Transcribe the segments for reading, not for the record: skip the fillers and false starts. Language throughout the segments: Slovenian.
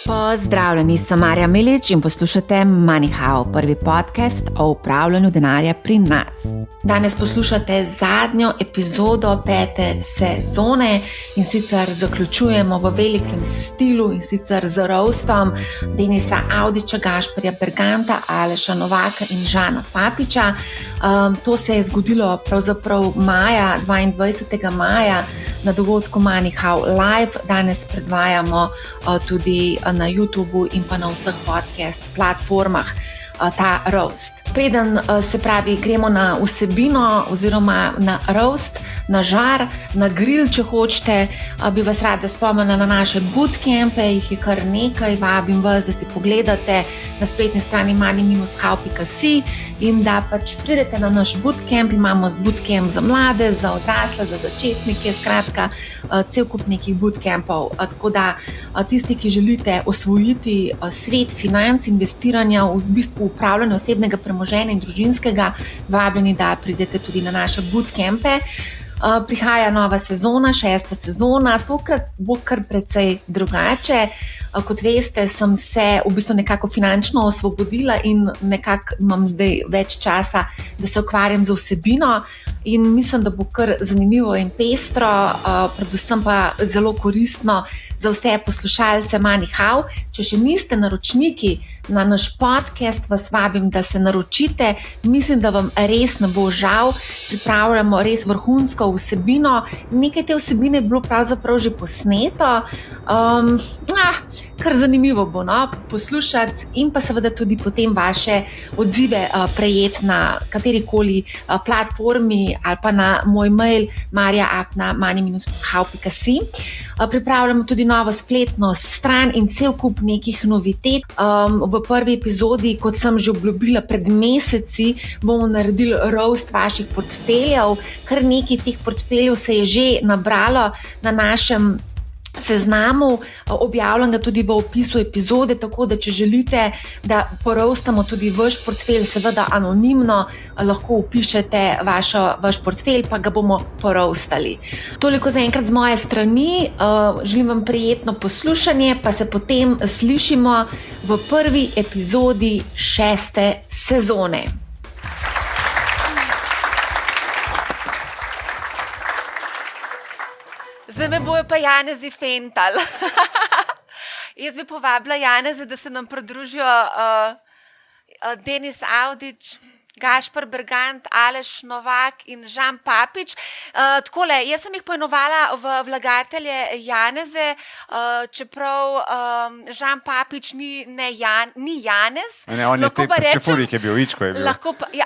Pozdravljeni, sem Marja Milič in poslušate MoneyHow, prvi podcast o upravljanju denarja pri nas. Danes poslušate zadnjo epizodo 5. sezone in sicer zaključujemo v velikem stilu in sicer z roastom Denisa Avdića, Gašperja Berganta, Aleša Novaka in Žana Papiča. To se je zgodilo pravzaprav 22. maja na dogodku MoneyHow Live. Danes predvajamo tudi na YouTubeu in pa na vseh podcast platformah ta roast. Preden se pravi gremo na vsebino oziroma na roast, na žar, na grill, če hočete, bi vas rada spomnila na naše bootcampe, jih je kar nekaj, vabim vas, da si pogledate na spletni strani money-how.si in da pač pridete na naš bootcamp. Imamo bootcamp za mlade, za odrasle, za začetnike, skratka cel kup nekih bootcampov, tako da tisti, ki želite osvojiti svet financ, investiranja, v bistvu upravljanja osebnega premoženja in družinskega, vabljeni, da pridete tudi na naše bootcampe. Prihaja nova sezona, 6. sezona, tokrat bo kar precej drugače. Kot veste, sem se v bistvu nekako finančno osvobodila in nekako imam zdaj več časa, da se ukvarjam z vsebino in mislim, da bo kar zanimivo in pestro, predvsem pa zelo koristno za vse poslušalce MoneyHow. Če še niste naročniki na naš podcast, vas vabim, da se naročite. Mislim, da vam res ne bo žal. Pripravljamo res vrhunsko vsebino. Nekaj te vsebine je bilo pravzaprav že posneto. Kar zanimivo bo poslušati in pa seveda tudi potem vaše odzive prejeti na katerikoli platformi ali pa na moj mail marja@money-how.si. Pripravljamo tudi novo spletno stran in cel kup nekih novitet. V prvi epizodi, kot sem že obljubila pred meseci, bomo naredili roast vaših portfeljev. Kar nekaj teh portfeljev se je že nabralo na našem seznamu, objavljam ga tudi v opisu epizode, tako da če želite, da poroastamo tudi vaš portfelj, seveda anonimno, lahko vpišete vaš portfelj, pa ga bomo poroastali. Toliko za enkrat z moje strani, želim vam prijetno poslušanje, pa se potem slišimo v prvi epizodi 6. sezone. Zdaj me bojo pa Janezi fental. Jaz bi povabila Janeze, da se nam pridružijo Denis Avdić, Gašper Bergant, Aleš Novak in Žan Papič. Takole, jaz sem jih poimenovala v vlagatelje Janeze, čeprav Žan Papič ni Janez. Ne, on je Čefurih je bil, Ičko je bil.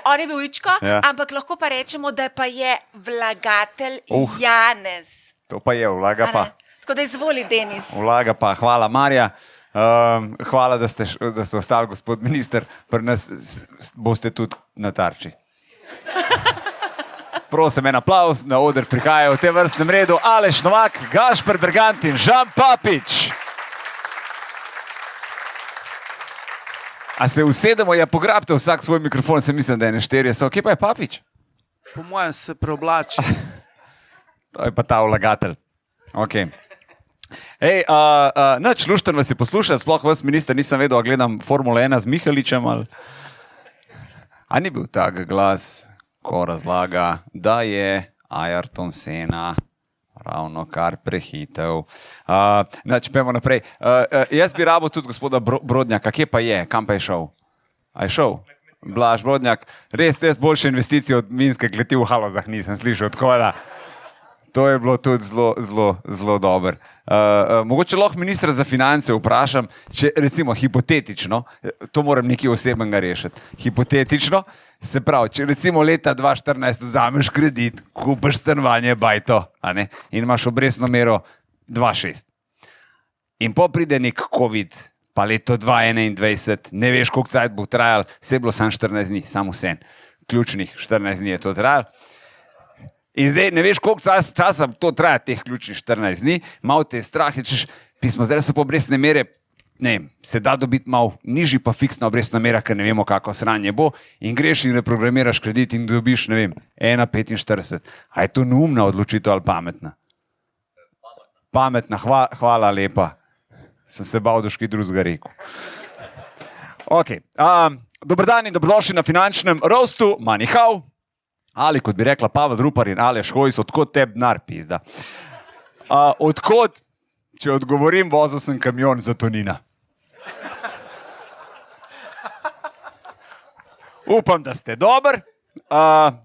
On je bil Ičko, ja. Ampak lahko pa rečemo, da pa je vlagatelj Janez. To pa je, vlaga pa. Tako da izvoli, Denis. Vlaga pa, hvala Marja. Hvala, da ste ostali, gospod minister. Pri nas boste tudi na tarči. Prosim, en aplauz, na oder prihajajo v tem vrstnem redu Aleš Novak, Gašper Bergant in Žan Papič. A se usedemo, ja pograbite vsak svoj mikrofon, se mislim, da je nešterje so. Kje pa je Papič? Po mojem se preoblači. To je pa ta vlagatelj. Okay. Nič, lušten vas je poslušati, sploh vas, minister, nisem vedel, a gledam Formula 1 z Mihaličem. A ni bil tak glas, ko razlaga, da je Ayrton Senna ravno kar prehitev. Nič, pojmo naprej. Jaz bi rabo tudi gospoda Brodnjaka, kje pa je, kam pa je šel? A je šel? Blaž Brodnjak, res boljše investicije od Minske kleti v Halozah nisem slišal, tako da. To je bilo tudi zelo dobro. Mogoče lahko ministra za finance vprašam, če recimo hipotetično, to moram nekaj osebnega rešiti, hipotetično, se pravi, če recimo leta 2014 vzameš kredit, kupiš stanovanje bajto, in imaš obrestno mero 2,6. In po pride nek COVID, pa leto 2021, ne veš, koliko cajt bo trajal, vse je bilo samo 14 dni, samo vse, ključnih 14 dni je to trajal. In zdaj ne veš, koliko časa to traja, teh ključnih 14 dni, malo te je strah, češ, pismo, zdaj so pa obrestne mere, se da dobiti malo nižji, pa fiksna obrestna mera, ker ne vemo, kako sranje bo, in greš in reprogramiraš kredit in dobiš, 1,45. A je to neumna odločitev ali pametna? Pametna, hvala lepa. Sem se bal, da ški drugega rekel. Okay. Dober dan in dobrodošli na finančnem roastu, Manihau. Ali, kot bi rekla Pavel Rupar in Aleš Hojs, odkot te denar pizda? Odkot, če odgovorim, vozil sem kamion za Tonina. Upam, da ste dober.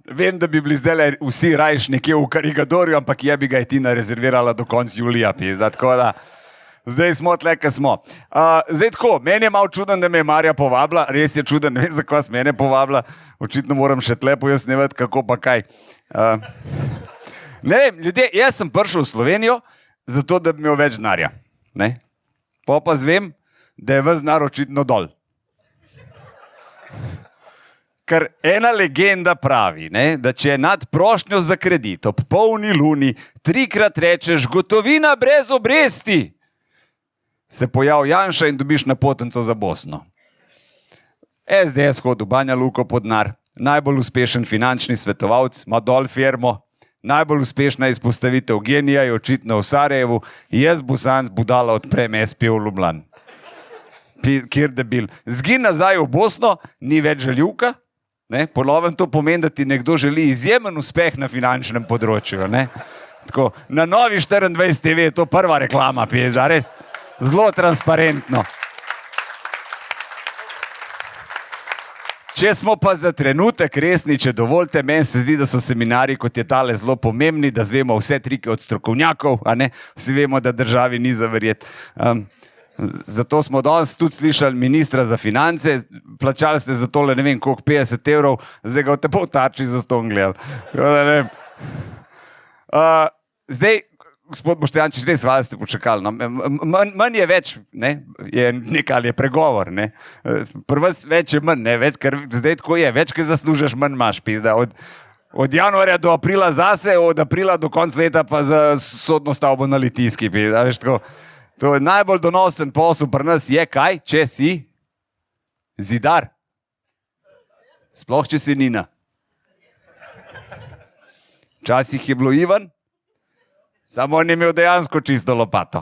Vem, da bi bili zdaj vsi rajš nekje v Karigadorju, ampak je bi ga Tina rezervirala do konca julija, pizda, tako da zdaj smo tle, kaj smo. Zdaj tako, meni je malo čuden, da me je Marja povabila, res je čuden, ne vem, zakaj se mene povabila, očitno moram še tle pojasnjevati, kako pa kaj. Ne vem, ljudje, jaz sem prišel v Slovenijo, zato da bi imel več denarja. Pa zvem, da je ves denar očitno dol. Ker ena legenda pravi, da če nad prošnjo za kredit ob polni luni 3-krat rečeš gotovina brez obresti, se pojavi Janša in dobiš napotnico za Bosno. SDS hodi v Banja Luko po denar, najbolj uspešen finančni svetovalec, ima dol firmo, najbolj uspešna izpostavitev genija je očitno v Sarajevu, jaz Bosanc budala odprem SP v Ljubljani. Kjer debil. Zgin nazaj v Bosno, ni več žaljivka. Ponovem to pomeni, da ti nekdo želi izjemen uspeh na finančnem področju. Tako, na Novi 24 TV je to prva reklama, pijeza, res. Zelo transparentno. Če smo pa za trenutek resni, če dovolite, meni se zdi, da so seminari, kot je tale, zelo pomembni, da zvemo vse trike od strokovnjakov, vsi vemo, da državi ni za verjeti. Zato smo danes tudi slišali ministra za finance, plačali ste za tole, ne vem koliko, 50 €, zdaj ga boste pa v tarči za ston gledali. Zdaj, gospod Boštjančič, res hvala ste počakali. Manj je več, je nekaj, ali je pregovor. Prvo več je manj, več, ker zdaj tako je, več, ker zaslužiš, manj imaš, pizda. Od januarja do aprila zase, od aprila do konca leta pa za sodno stavbo na Litijski, pizda, veš tako. To je najbolj donosen posel pri nas je kaj, če si zidar. Sploh, če si Nina. Včasih je bilo Ivan, samo on je imel dejansko čisto lopato.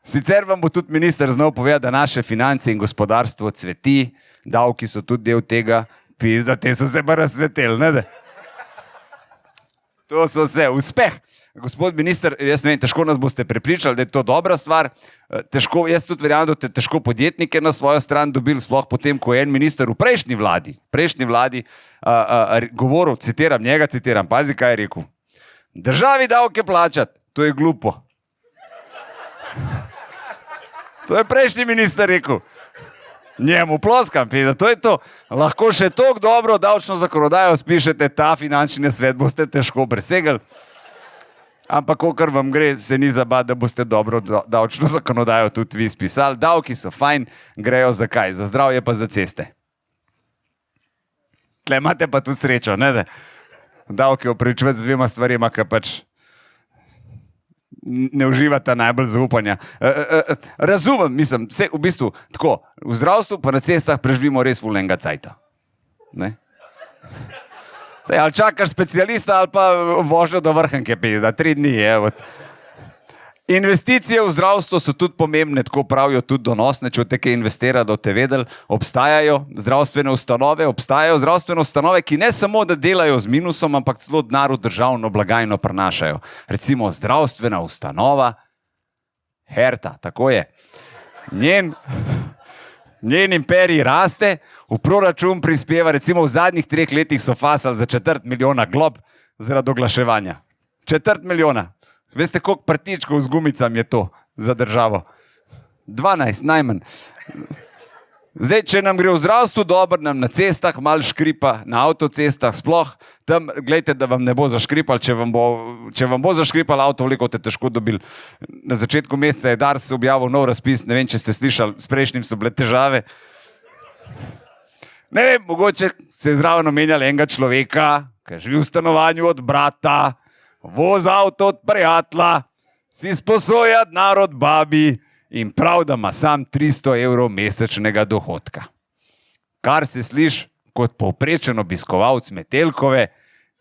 Sicer vam bo tudi minister znal povedati, da naše finance in gospodarstvo cveti, davki so tudi del tega, pizda, te so se pa razsveteli, ne? To so vse, uspeh. Gospod minister, jaz ne vem, težko nas boste prepričali, da je to dobra stvar. Jaz tudi verjamem, da ste težko podjetnike na svojo stran dobili, sploh potem, ko je en minister v prejšnji vladi govoril, citiram, pazi, kaj je rekel. Državi davke plačati, to je glupo. To je prejšnji minister rekel. Njemu ploskam, to je to. Lahko še toliko dobro davčno zakonodajo spišete, ta finančni svet boste težko presegali. Ampak, kakor vam gre, se ni zabati, da boste dobro davčno zakonodajo tudi vi spisali. Davki so fajn, grejo za kaj? Za zdravje pa za ceste. Tle imate pa tu srečo, ne? Davki opravičevati z dvema stvarima, ki pač ne uživata najbolj zaupanja. Razumem, mislim, vse v bistvu tako, v zdravstvu pa na cestah preživimo res fulenga cajta. Ali čakaš specialista ali pa vožnjo do Vrhunke, za 3 dni je. Investicije v zdravstvo so tudi pomembne, tako pravijo tudi donosne, če boste kaj investirali, da boste vedeli, obstajajo zdravstvene ustanove, ki ne samo, da delajo z minusom, ampak celo denar v državno blagajno prinašajo. Recimo zdravstvena ustanova Herta, tako je. Njen imperij raste, v proračun prispeva, recimo v zadnjih 3 letih so fasali za 250 000 glob zaradi oglaševanja. 250 000. Veste, koliko prtičkov z gumicami je to za državo? 12, najmanj. Zdaj, če nam gre v zdravstvu dobro, nam na cestah malo škripa, na avtocestah sploh, tam, gledajte, da vam ne bo zaškripal, če vam bo zaškripal avto, veliko te težko dobili. Na začetku meseca je Dars objavil nov razpis, ne vem, če ste slišali, s prejšnjim so bile težave. Ne vem, mogoče se je zraven omenjali enega človeka, ki živi v stanovanju od brata, voz avto od prijatelja, si sposoja denar od babi in prav, da ima sam 300 € mesečnega dohodka. Kar se sliši kot povprečen obiskovalec Metelkove,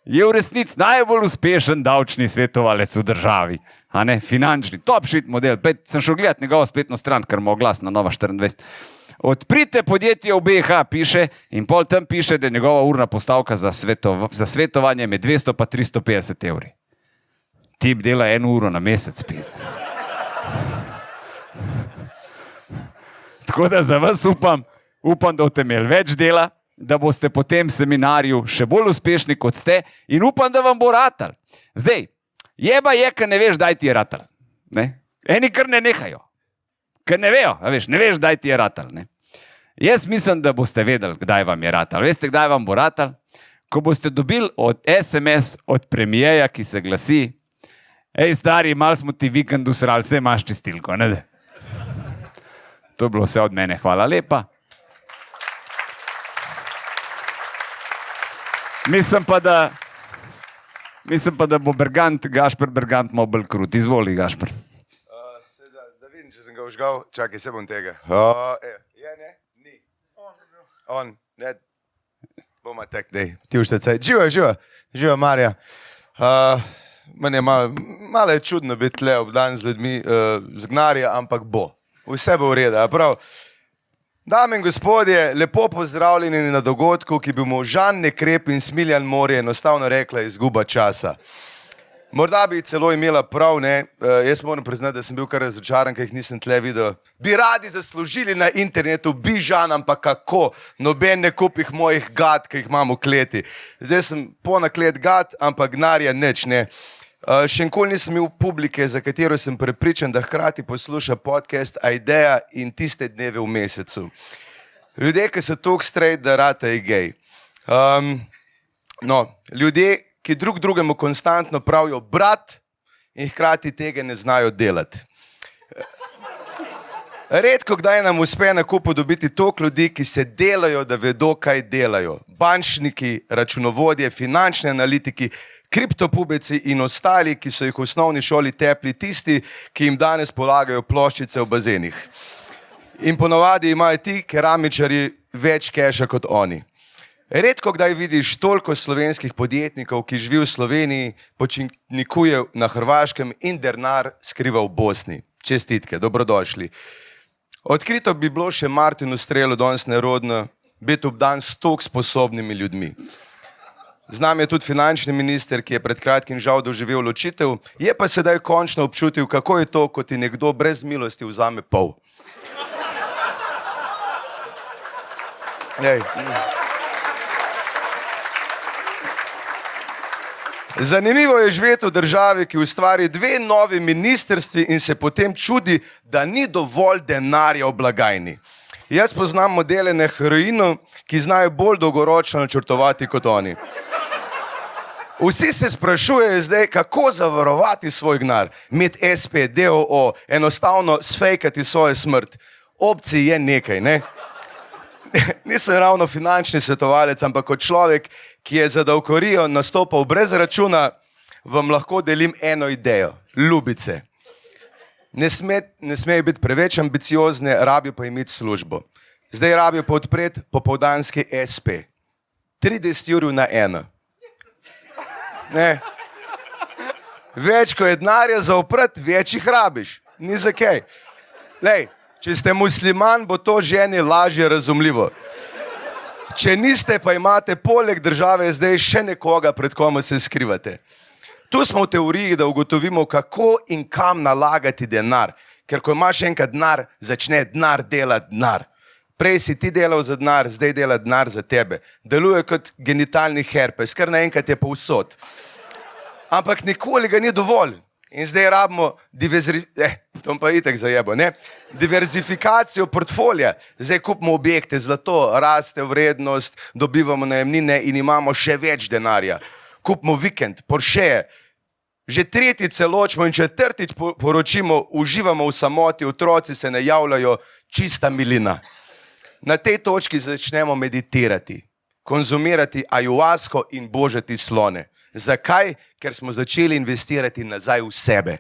je v resnici najbolj uspešen davčni svetovalec v državi. A ne, finančni, top shit model. Sem šel gledati njegovo spletno stran, ker mu oglas na Nova 24. Odprite podjetje v BiH, piše, in pol tam piše, da je njegova urna postavka za svetovanje med 200 pa 350 evri. Tip dela 1 uro na mesec, pizda. Tako da za vas upam, da boste imeli več dela, da boste po tem seminarju še bolj uspešni, kot ste, in upam, da vam bo ratal. Zdaj, jeba je, ker ne veš, daj ti je ratal. Ne? Eni kar ne nehajo, ker ne vejo, ne veš, daj ti je ratal. Ne? Jaz mislim, da boste vedeli, kdaj vam je ratal. Veste, kdaj vam bo ratal? Ko boste dobili SMS od premijeja, ki se glasi: Ej, stari, malo smo ti vikend usrali, vse imaš čistilko. Ne? To je bilo vse od mene. Hvala lepa. Mislim pa, da bo Gašper Bergant malo bolj krut. Izvoli, Gašper. Da vidim, če sem ga užgal. Čakaj, se bom tega. Je, ne? Ni. On, ne. Boma tek, dej. Ti uštecaj. Živa, Marja. Meni je malo je čudno biti tle obdan z ljudmi z Gnarja, ampak bo. Vse bo v redu, prav. Dame in gospodje, lepo pozdravljeni na dogodku, ki bi mu Žan Nekrep in Smiljan Morje enostavno rekla izguba časa. Morda bi celo imela prav, ne? Jaz moram priznati, da sem bil kar razočaran, ker jih nisem tle videl. Bi radi zaslužili na internetu, bi Žan, ampak kako? Noben ne kupih mojih gad, ki jih imam v kleti. Zdaj sem ponaklet gad, ampak Gnarja nič, ne? Še nikoli nisem imel publike, za katero sem prepričan, da hkrati posluša podcast Aideja in Tiste dneve v mesecu. Ljudje, ki so toliko straight, da rata je gej. Ljudje, ki drug drugemu konstantno pravijo brat in hkrati tega ne znajo delati. Redko kdaj nam uspe na kupu dobiti toliko ljudi, ki se delajo, da vedo, kaj delajo. Bančniki, računovodje, finančni analitiki, kriptopubeci in ostali, ki so jih v osnovni šoli tepli tisti, ki jim danes polagajo ploščice v bazenih. In ponovadi imajo ti keramičarji več keša kot oni. Redko kdaj vidiš toliko slovenskih podjetnikov, ki živi v Sloveniji, počitnikuje na Hrvaškem in denar skriva v Bosni. Čestitke, dobrodošli. Odkrito bi bilo še Martinu Strelu danes nerodno biti obdan s toliko sposobnimi ljudmi. Z nami je tudi finančni minister, ki je pred kratkim žal doživel ločitev, je pa sedaj končno občutil, kako je to, ko ti nekdo brez milosti vzame pol. Zanimivo je živeti v državi, ki ustvari 2 novi ministrstvi in se potem čudi, da ni dovolj denarja v blagajni. Jaz poznam modele na heroinu, ki znajo bolj dolgoročno načrtovati kot oni. Vsi se sprašujejo zdaj, kako zavarovati svoj gnar, imeti SP, DOO, enostavno sfejkati svojo smrt. Opcij je nekaj, ne? Nisem ravno finančni svetovalec, ampak kot človek, ki je za davkorijo nastopal brez računa, vam lahko delim eno idejo. Ljubice. Ne smejo biti preveč ambiciozne, rabijo pa imeti službo. Zdaj rabijo pa odpreti popoldanski SP. 30 ur na eno. Ne. Več, ko je denarja za oprat, več jih rabiš. Ni za kaj. Lej, če ste musliman, bo to ženi lažje razumljivo. Če niste, pa imate poleg države zdaj še nekoga, pred komu se skrivate. Tu smo v teoriji, da ugotovimo, kako in kam nalagati denar. Ker ko imaš enkrat denar, začne denar delati denar. Prej si ti delal za denar, zdaj dela denar za tebe. Deluje kot genitalni herpes, kar naenkrat je povsod. Ampak nikoli ga ni dovolj. In zdaj rabimo to pa itek zajebo, ne? Diverzifikacijo portfolija. Zdaj kupimo objekte, zlato raste vrednost, dobivamo najemnine in imamo še več denarja. Kupimo vikend, Porsche. Že 3. celočimo in 4. poročimo, uživamo v samoti, otroci se ne javljajo, čista milina. Na tej točki začnemo meditirati, konzumirati ajuasko in božati slone. Zakaj? Ker smo začeli investirati nazaj v sebe.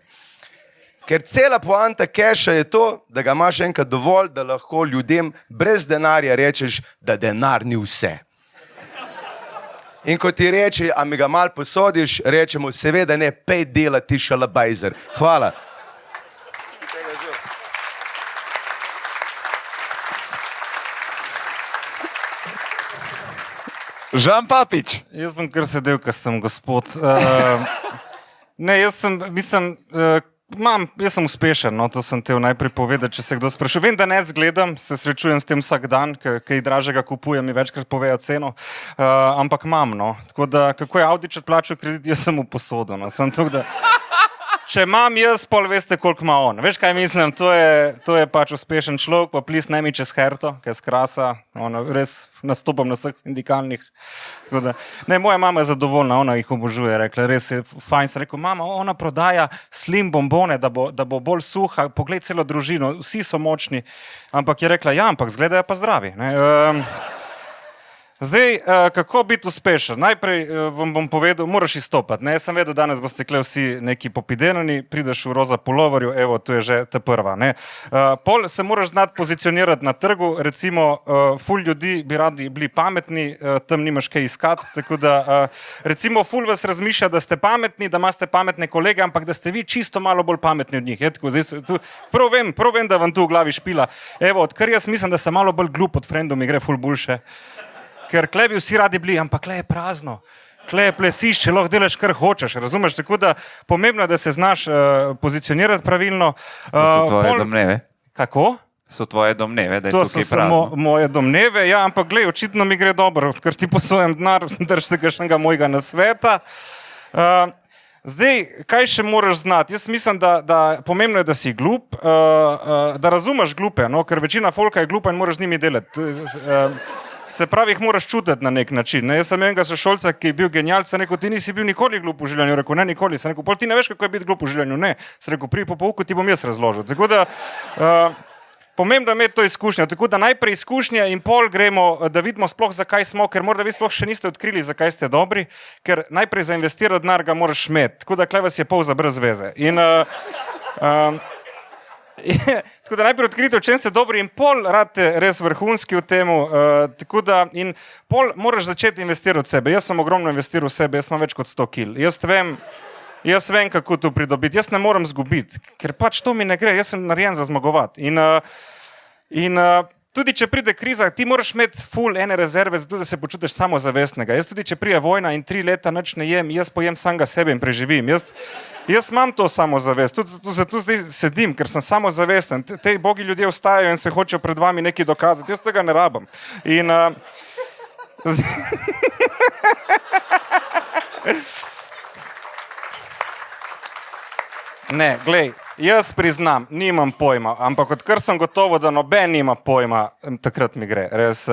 Ker cela poanta keša je to, da ga imaš enkrat dovolj, da lahko ljudem brez denarja rečeš, da denar ni vse. In ko ti reče, a mi ga mal posodiš, rečemo, seveda ne, 5 dela ti šalabajzer. Hvala. Žan Papič. Jaz bom kar sedel, ker sem gospod. Jaz sem uspešen, no, to sem te najprej povedal, če se kdo sprašuje. Vem, da ne zgledam, se srečujem s tem vsak dan, kaj dražega kupujem, mi večkrat povejo ceno, ampak imam, no. Tako da, kako je Avdičat plačal kredit, jaz sem mu posodil, no. Sem tukaj, da... Če imam jaz, pol veste, koliko ima on. Veš, kaj mislim? To je pač uspešen človek, pa plis ne mi čez herto, kaj skrasa. Res nastopam na vseh sindikalnih. Ne, moja mama je zadovoljna, ona jih obožuje. Rekla, res je fajn. Sem rekel, mama, ona prodaja slim bombone, da bo bolj suha. Poglej celo družino, vsi so močni. Ampak je rekla, ja, ampak zgledajo pa zdravi. Ne? Zdaj, kako biti uspešen? Najprej vam bom povedal, moraš izstopati. Ne? Jaz sem vedel, danes boste kle vsi neki popidenani, prideš v roza puloverju, evo, tu je že ta prva. Ne? Pol se moraš znati pozicionirati na trgu, recimo, ful ljudi bi radi bili pametni, tam nimaš kaj iskati, tako da, recimo, ful vas razmišlja, da ste pametni, da imate pametne kolege, ampak da ste vi čisto malo bolj pametni od njih. Tako, zdaj, prav vem, da vam tu v glavi špila. Evo, odkar jaz mislim, da sem malo bolj glup od frendov, mi gre ful boljše. Ker kle bi vsi radi bili, ampak kle je prazno. Kle je plesišče, lahko delaš kar hočeš, razumeš? Tako da pomembno je, da se znaš pozicionirati pravilno. To so tvoje domneve. Kako? So tvoje domneve, da je to tukaj so prazno. samo moje domneve, ja, ampak glej, očitno mi gre dobro, ker ti posojam denar, drž se kakšnega mojega nasveta. Zdaj, kaj še moraš znati? Jaz mislim, da pomembno je, da si glup, da razumeš glupe, no? Ker večina folka je glupa in moraš z njimi delati. Se pravi, jih moraš čutiti na nek način. Ne? Jaz sem enega sošolca, ki je bil genial, sem rekel, ti nisi bil nikoli glup v življenju. Rekel, ne, nikoli. Sem rekel, pol ti ne veš, kako je biti glup v življenju. Ne. Sem rekel, pri po pouku ti bom jaz razložil. Tako da, pomembno je imeti to izkušnjo. Tako da najprej izkušnje in pol gremo, da vidimo sploh, zakaj smo, ker morda vi sploh še niste odkrili, zakaj ste dobri, ker najprej za investirati denar ga moraš imeti. Tako da klej vas je pol za brez veze. Tako da najprej odkriti, v čem ste dobri in pol radite res vrhunski v temu, tako da in pol moraš začeti investirati v sebe. Jaz sem ogromno investiral v sebe, jaz imam več kot 100 kil. Jaz vem, kako to pridobiti, jaz ne morem zgubiti, ker pač to mi ne gre, jaz sem narejen za zmagovati. In tudi, če pride kriza, ti moraš imeti ful ene rezerve, zato da se počutiš samozavestnega. Jaz tudi, če prije vojna in 3 leta nič ne jem, jaz pojem samega sebe in preživim. Jaz imam to samozavest, tudi zato zdaj sedim, ker sem samozavesten. Te bogi ljudje vstajajo in se hočejo pred vami nekaj dokazati, jaz tega ne rabim. Ne, glej, jaz priznam, nimam pojma, ampak odkar sem gotovo, da noben nima pojma, takrat mi gre, res.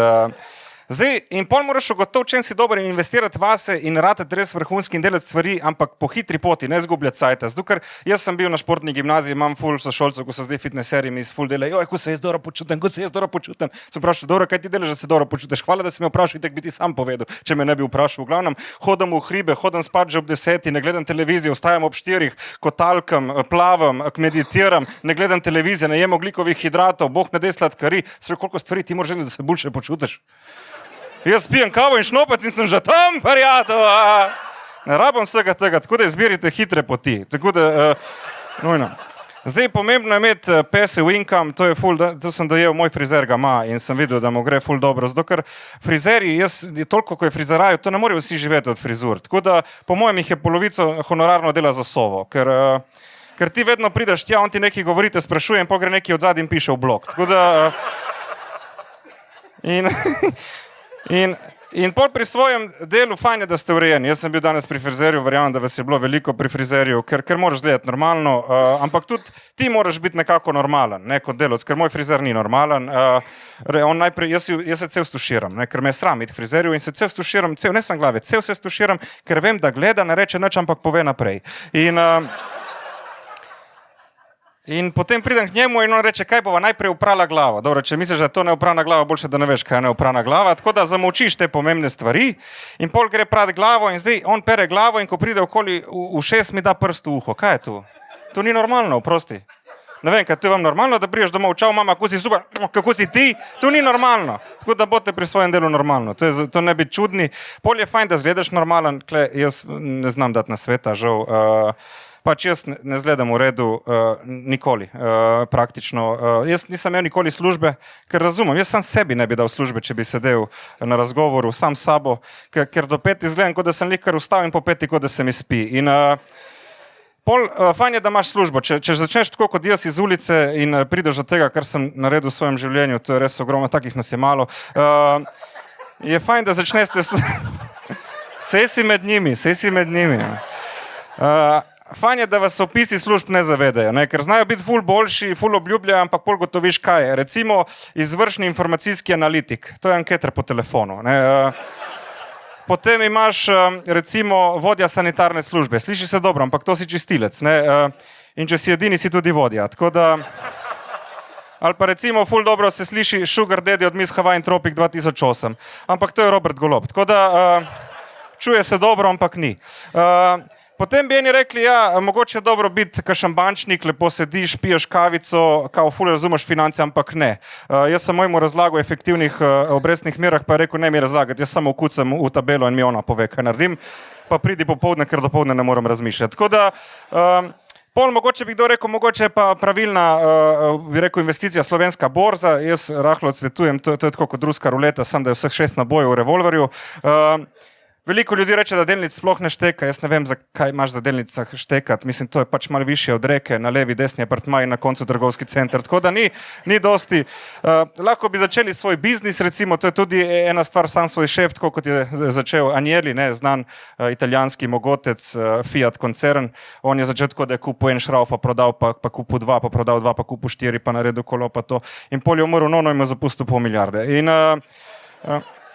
Zdaj, in pol moraš ugotoviti, čem si dober in investirati vase in ratati res vrhunski in delati stvari, ampak po hitri poti, ne zgubljati cajta. Zato, ker jaz sem bil na športni gimnaziji, imam ful sošolcev, ko so zdaj fitneseri, mi ful delajo, ko se jaz dobro počutim, Sem vprašal, dobro, kaj ti delaš, da se dobro počutiš? Hvala, da si me vprašal, itak bi ti sam povedal, če me ne bi vprašal. V glavnem, hodim v hribe, hodim spat že ob 10, ne gledam televizijo, vstajam ob 4, kotalkam, plavam, meditiram, ne gledam televizijo, ne jem ogljikovih hidratov, Bog ne dej sladkari, sve koliko stvari ti moraš želiti, da se boljše počutiš. Jaz pijem kavo in šnopac in sem že tam, prijatelj. Ne rabim vsega tega, tako da izberite hitre poti. Tako da, nujno. Zdaj, pomembno je imeti passive income, to sem dojel, moj frizer ga ima in sem videl, da mu gre ful dobro. Zato, ker frizeri, toliko, ko je frizerajo, to ne morejo vsi živeti od frizur. Tako da, po mojem, jih je polovico honorarno dela za sovo, ker ti vedno prideš tja, on ti nekaj govori, te sprašuje in pogre nekaj od zadaj in piše v blog. Tako da, In pol pri svojem delu fajn je, da ste urejeni. Jaz sem bil danes pri frizerju, verjamem, da vas je bilo veliko pri frizerju, ker moraš gledati normalno, ampak tudi ti moraš biti nekako normalen, ne kot delavec, ker moj frizer ni normalen. Jaz se cel stuširam, ne, ker me je sram iti k frizerju in se cel stuširam, ne sem glave, cel se stuširam, ker vem, da gleda, ne reče nič, ampak pove naprej. In potem pridem k njemu in on reče, kaj bova najprej oprala glavo. Dobro, če misliš, da je to neoprana glava, boljše, da ne veš, kaj je neoprana glava. Tako da zamolčiš te pomembne stvari in pol gre prat glavo in zdaj on pere glavo in ko pride okoli ušes mi da prst v uho. Kaj je tu? To ni normalno, oprosti. Ne vem, kaj to je vam normalno, da priješ domov, čau mama, kako si super, kako si ti, to ni normalno. Tako da boste pri svojem delu normalno, to ne bi čudni. Pol je fajn, da zgledaš normalen, jaz ne znam dati na sveta, žal. Pač jaz ne zgledam v redu nikoli, praktično. Jaz nisem imel nikoli službe, ker razumem, jaz sam sebi ne bi dal službe, če bi sedel na razgovoru sam s sabo, ker do 5 izgledam, kot da sem likar vstal in po 5, kot da se mi spi. In fajn je, da imaš službo. Če začneš tako kot jaz iz ulice in prideš do tega, kar sem naredil v svojem življenju, to je res ogromno, takih nas je malo, je fajn, da začneš sej si med njimi. Fajn je, da vas opisi služb ne zavedajo, ne? Ker znajo biti ful boljši, ful obljubljajo, ampak pol gotoviš kaj je. Recimo izvršni informacijski analitik, to je anketer po telefonu. Ne? Potem imaš recimo vodja sanitarne službe, sliši se dobro, ampak to si čistilec. Ne? In če si edini, si tudi vodja. Tako da... Ali pa recimo ful dobro se sliši Sugar Daddy od Miss Hawaiian Tropic 2008, ampak to je Robert Golob. Tako da čuje se dobro, ampak ni. Potem bi eni rekli, ja, mogoče je dobro biti kakšen bančnik, lepo sediš, piješ kavico, kao ful razumeš finance, ampak ne. Jaz sem mojemu razlagal o efektivnih obrestnih merah, pa je rekel, ne mi razlagati, jaz samo vkucam v tabelo in mi ona pove, kaj naredim, pa pridi popoldne, ker dopoldne ne moram razmišljati. Tako da, pol mogoče bi kdo rekel, mogoče je pa pravilna, bi rekel, investicija slovenska borza, jaz rahlo odsvetujem, to je tako kot ruska ruleta, sam da je vseh 6 nabojev v revolverju. Veliko ljudi reče, da delnic sploh ne šteka, jaz ne vem, zakaj imaš za delnicah štekati, mislim, to je pač malo više od reke, na levi, desni apartmaj in na koncu trgovski center, tako da ni dosti. Lahko bi začeli svoj biznis, recimo, to je tudi ena stvar, sam svoj šef, tako kot je začel Agnelli, ne, znan italijanski mogotec, Fiat koncern, on je začel tako, da je kupil en šrauf, pa prodal, pa kupil 2, pa prodal 2, pa kupil 4, pa naredil kolo, pa to, in pol je umrl, no, ima zapustil 500 milijarde. In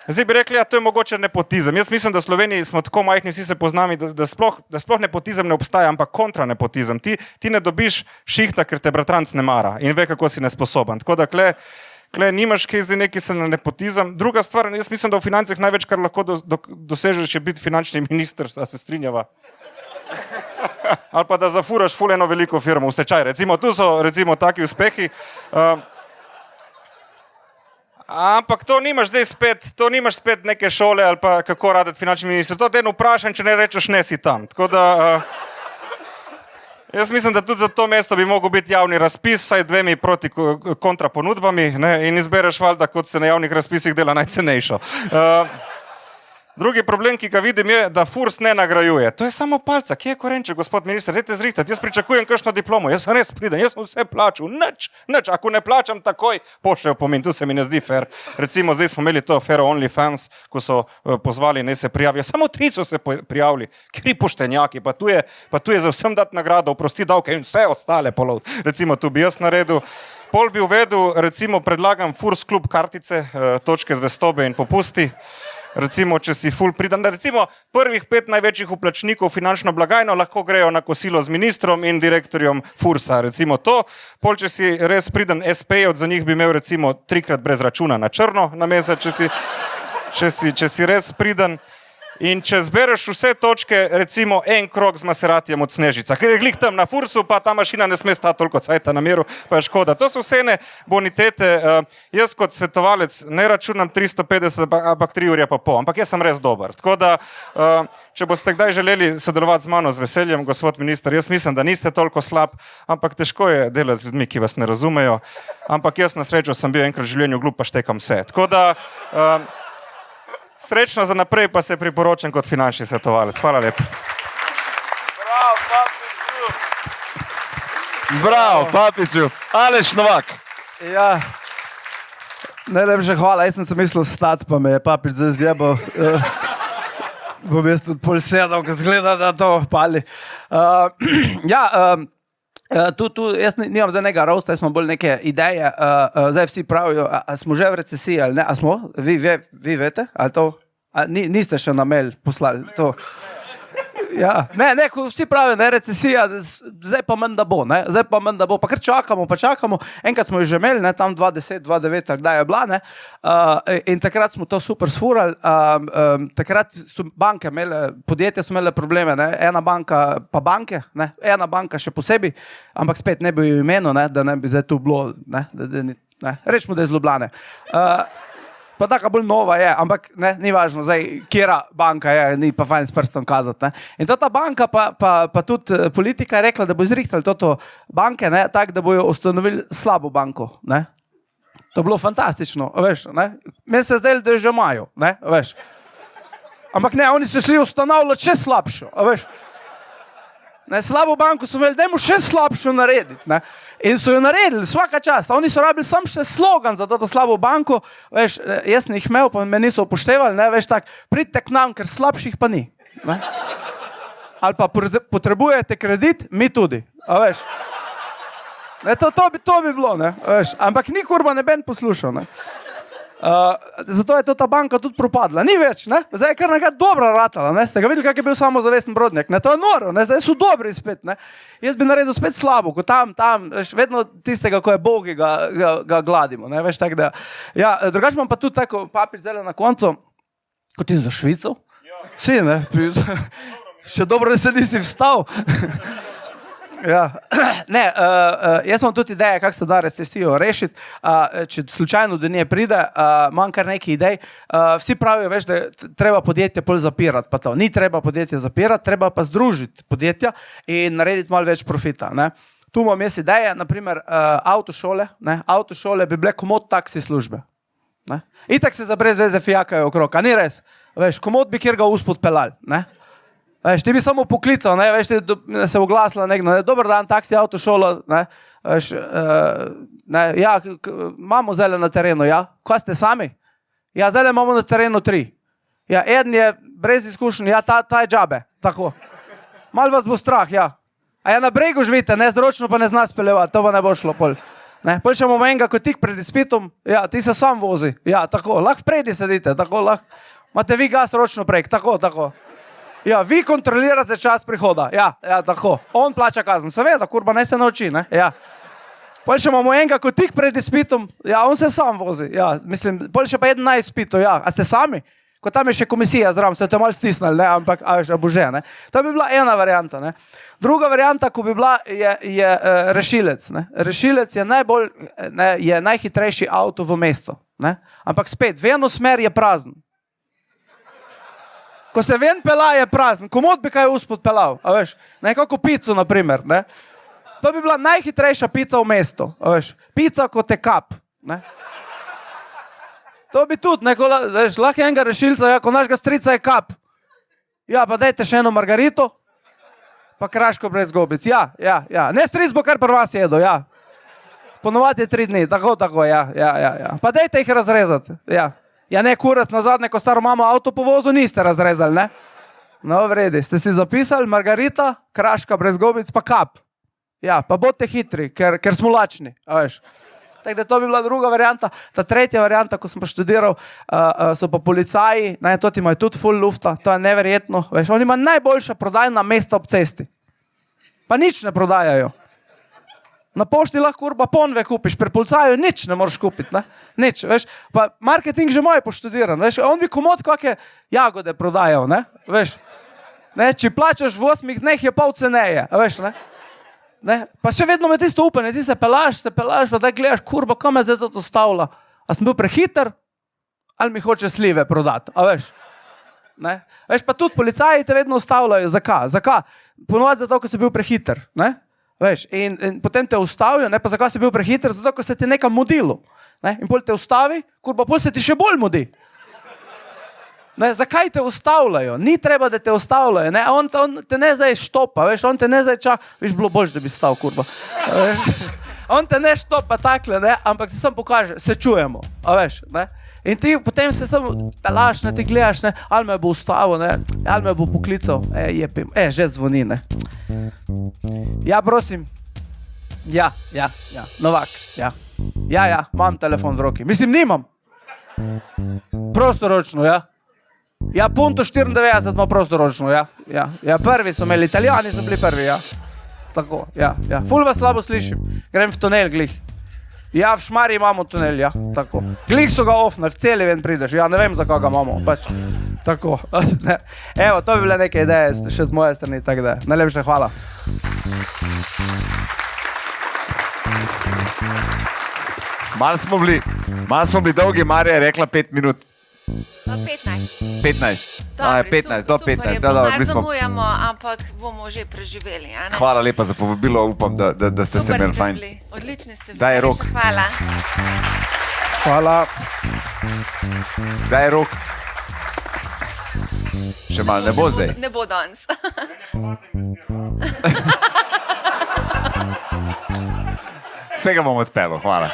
zdaj bi rekli, ja, to je mogoče nepotizem. Jaz mislim, da v Sloveniji smo tako majhni, vsi se poznami, da sploh nepotizem ne obstaja, ampak kontranepotizem. Ti ne dobiš šihta, ker te bratranc ne mara in ve, kako si nesposoben. Tako da kle nimaš kaj zdaj neki se na nepotizem. Druga stvar, jaz mislim, da v financah največ, kar lahko dosežeš, je biti finančni minister, da se strinjava. Ali pa da zafuraš ful eno veliko firmo v stečaj. Recimo, tu so recimo taki uspehi. Ampak to nimaš spet neke šole ali pa kako raditi finančni minister. To te eno vprašam, če ne rečeš, ne si tam. Tako da, jaz mislim, da tudi za to mesto bi mogel biti javni razpis, saj 2 proti kontraponudbami, ne, in izbereš valjda, kot se na javnih razpisih dela najcenejšo. Drugi problem, ki ga vidim, je, da FURS ne nagrajuje. To je samo palca. Kje je korenček, gospod minister? Dajte zrihtati. Jaz pričakujem kakšno diplomo. Jaz sem res priden. Jaz sem vse plačal. Nič. Ako ne plačam takoj, pošljejo pomin. Tu se mi ne zdi fair. Recimo, zdaj smo imeli to afero OnlyFans, ko so pozvali, naj se prijavijo. Samo 3 so se prijavili. Kri poštenjaki. Pa tu je za vsem dati nagrado, oprosti davke in vse ostale polov. Recimo, tu bi jaz naredil. Pol bi uvedel, recimo, predlagam FURS klub kartice, točke zvestobe in popusti. Recimo, če si ful pridan, da recimo prvih 5 največjih vplačnikov finančno blagajno lahko grejo na kosilo z ministrom in direktorjem FURS-a, recimo to. Pol, če si res pridan SP, od za njih bi imel recimo 3-krat brez računa na črno na mesec, če si res pridan. In če zbereš vse točke, recimo en krog z Maseratijem od Snežica, ker je glih tam na FURS-u, pa ta mašina ne sme stati toliko cajta na miru, pa je škoda. To so vse bonitete. Jaz kot svetovalec ne računam 350, ampak 3 ure pa pol, ampak jaz sem res dober. Tako da, če boste kdaj želeli sodelovati z mano z veseljem, gospod minister, jaz mislim, da niste toliko slab, ampak težko je delati z ljudmi, ki vas ne razumejo, ampak jaz na srečo sem bil enkrat v življenju glup, pa štekam vse. Tako da, srečno za naprej, pa se priporočam kot finančni svetovalec. Hvala lepa. Bravo, Papiču. Aleš Novak. Ja, najlepša hvala. Jaz sem se mislil stati, pa me je Papič zdaj zjebal. Bom jaz tudi pol sedel, ko zgleda, da to pali. Tu jaz nimam zdaj nekega roasta, jaz imam bolj neke ideje. Zdaj vsi pravijo, a smo že v recesiji ali ne? A smo? Vi vete? Ali to? Niste še na mail poslali to? Ja, ne, ko vsi pravijo, ne, recesija, zdaj pa menda bo, ne, pa kar čakamo, enkrat smo jo že imeli, ne, tam 2010, 2009, kdaj je bila, ne, in takrat smo to super sfurali, takrat so banke imele, podjetja so imele probleme, ne, ena banka še posebej, ampak spet ne bi jo imeno, ne, da ne bi zdaj tu bilo, ne, rečemo, da je iz Ljubljane. Pa taka bolj nova je, ampak ne, ni važno, zdaj, kjera banka je, ni pa fajn s prstom kazati. Ne. In ta banka, pa tudi politika je rekla, da bo izrihtali to banke, ne, tak, da bojo ustanovili slabo banko. Ne. To je bilo fantastično, veš, ne. Meni se zdaj, da jo že imajo, ne, veš. Ampak ne, oni so šli ustanovljati še slabšo, veš. Ne, slabo banko so imeli, dajmo še slabšo narediti. Ne. In so jo naredili, svaka čast. Oni so rabili sam še slogan za to slabo banko. Veš, jaz sem jih imel, pa me niso upoštevali. Ne, veš, tak, pridite k nam, ker slabših pa ni. Ne. Ali pa potrebujete kredit, mi tudi. A veš. Ne, to bi bilo, ne, veš. Ampak ni kurba neben poslušal. Ne. Zato je to ta banka tudi propadla. Ni več, ne? Zdaj je kar nekaj dobra ratala, ne? Ste ga videli, kak je bil samozavesten Brodnjak, ne? To je noro, ne? Zdaj so dobri spet, ne? Jaz bi naredil spet slabo, ko tam, veš, vedno tistega, ko je bogi, ga gladimo, ne? Veš, tak da, ja, drugače imam pa tudi tako papir zdaj na koncu, kot ti za Švico. Ja. Si, ne? Še dobro, da se nisi vstal. Ja. Ne, jaz imam tudi ideje, kako se da recesijo rešiti, če slučajno do nje pride, imam kar nekaj idej. Vsi pravijo, veš, da treba podjetje pol zapirati, pa to. Ni treba podjetje zapirati, treba pa združiti podjetja in narediti malo več profita. Ne. Tu imam jaz ideje, naprimer avtošole, ne. Avtošole bi bile komod taksi službe. Ne. Itak se za brez veze fijakajo okrog, a ni res? Veš, komod bi kjer ga uspod pelali, ne. Veš, ti bi samo poklical, ne, veš, ti se oglasila nekdo, ne, dober dan, taksi, avtošola, ne, veš, ne, ja, imamo zdaj na terenu, ja, kaj ste sami? Ja, zdaj imamo na terenu 3. Ja, eden je brez izkušenj, ja, ta je džabe, tako. Mal vas bo strah, ja. A ja, na bregu živite, ne, zročno pa ne zna speljevati, to pa ne bo šlo pol. Ne, pol še imamo enega, ko tik pred izpitom, ja, ti se sam vozi, ja, tako, lahko vpredi sedite, tako, lahko, imate vi gas ročno prek, tako. Ja, vi kontrolirate čas prihoda. Ja, tako. On plača kazen. Seveda, kurba, ne se nauči, ne? Ja. Pol še imamo enega, ko tik pred izpitom, ja, on se sam vozi. Ja, mislim, pol še pa jeden na izpitu, ja. A ste sami? Ko tam je še komisija zraven, so te malo stisnali, ne? Ampak, a bože, ne? To bi bila ena varianta, ne? Druga varianta, ko bi bila, je rešilec, ne? Rešilec je je najhitrejši avto v mestu, ne? Ampak spet, v eno smer je prazen. Ko se ven pela, je prazen. Komod bi kaj uspod pelal, a veš. Nekako pico, naprimer, ne. To bi bila najhitrejša pica v mestu, a veš. Pica kot je kap, ne. To bi tudi, neko, veš, lahko enega rešilca, ja, ko našega strica je kap. Ja, pa dajte še eno margarito, pa kraško brez gobic, ja. Ne, stric bo kar pri vas jedel, ja. Ponovadi je 3 dni, tako, ja. Pa dajte jih razrezati, ja. Ja, ne, kurat, nazadnje, ko staro mamo avto povozu, niste razrezali, ne? No, vredi, ste si zapisali margarita, kraška brez gobic, pa kap. Ja, pa bodite hitri, ker smo lačni, a veš. Tako da to bi bila druga varianta. Ta tretja varianta, ko sem pa študiral, so pa policaji, ne, to ti imajo tudi full lufta, to je neverjetno, veš. Oni imajo najboljša prodajna mesta ob cesti. Pa nič ne prodajajo. Na pošti lahko urba ponve kupiš, pri policaju nič ne moreš kupiti, ne? Nič, veš, pa marketing že moj poštudiran, veš, on bi komod kakve jagode prodajal, ne, veš, ne, če plačaš v 8 dneh je pol ceneje, veš, ne, pa še vedno me tisto upanje, ti se pelaš, pa da gledaš, kurba, kam je zdaj to stavila, a sem bil prehiter, ali mi hoče slive prodati, a veš, ne, veš, pa tudi policaji te vedno ustavljajo, zakaj, ponovadi zato, ko si bil prehiter, ne. Veš, in potem te ustavijo, ne, pa zakaj si bil prehiter, zato, ko se ti nekam mudilo. Ne, in pol te ustavi, kurba, pol se ti še bolj mudi. Ne, zakaj te ustavljajo? Ni treba, da te ustavljajo, ne, on te ne zdaj štopa, veš, on te ne zdaj veš, bilo boljš, da bi stal, kurba. On te ne štopa takle, ne, ampak ti sam pokaže, se čujemo, a veš, ne. In ti potem se samo pelaš, ne, ti gledaš, ne, ali me bo ustavil, ne, ali me bo poklical, jepim, že zvoni, ne. Ja, prosim. Ja, Novak, ja. Ja, imam telefon v roki. Mislim, nimam. Prostoročno, ja. Ja, Punto 94 smo prostoročno, ja. Ja, prvi so imeli, Italijani so bili prvi, ja. Tako, ja. Ful vas slabo slišim. Grem v tunel, glih. Ja, v Šmarji imamo tunel, ja, tako. Glih so ga ofner, v celi ven prideš, ja, ne vem, za koga imamo, pač. Tako, ne. Evo, to bi bile neke ideje še z moje strani, tako da. Najlepša hvala. Malo smo bili dolgi, Marija je rekla 5 minut. 15. 15. Dobri, 15, do super 15. je, Ja, dobro, malo mi smo. zamujamo, ampak bomo že preživeli. A ne? Hvala lepa za povabilo, upam, da ste se Super imeli ste fajn. bili, odlični ste bili. Daj rok. Najlepša hvala. Hvala. Daj rok. Še malo, ne bo zdaj. Ne bo danes. Vsega bom odpeljal, hvala.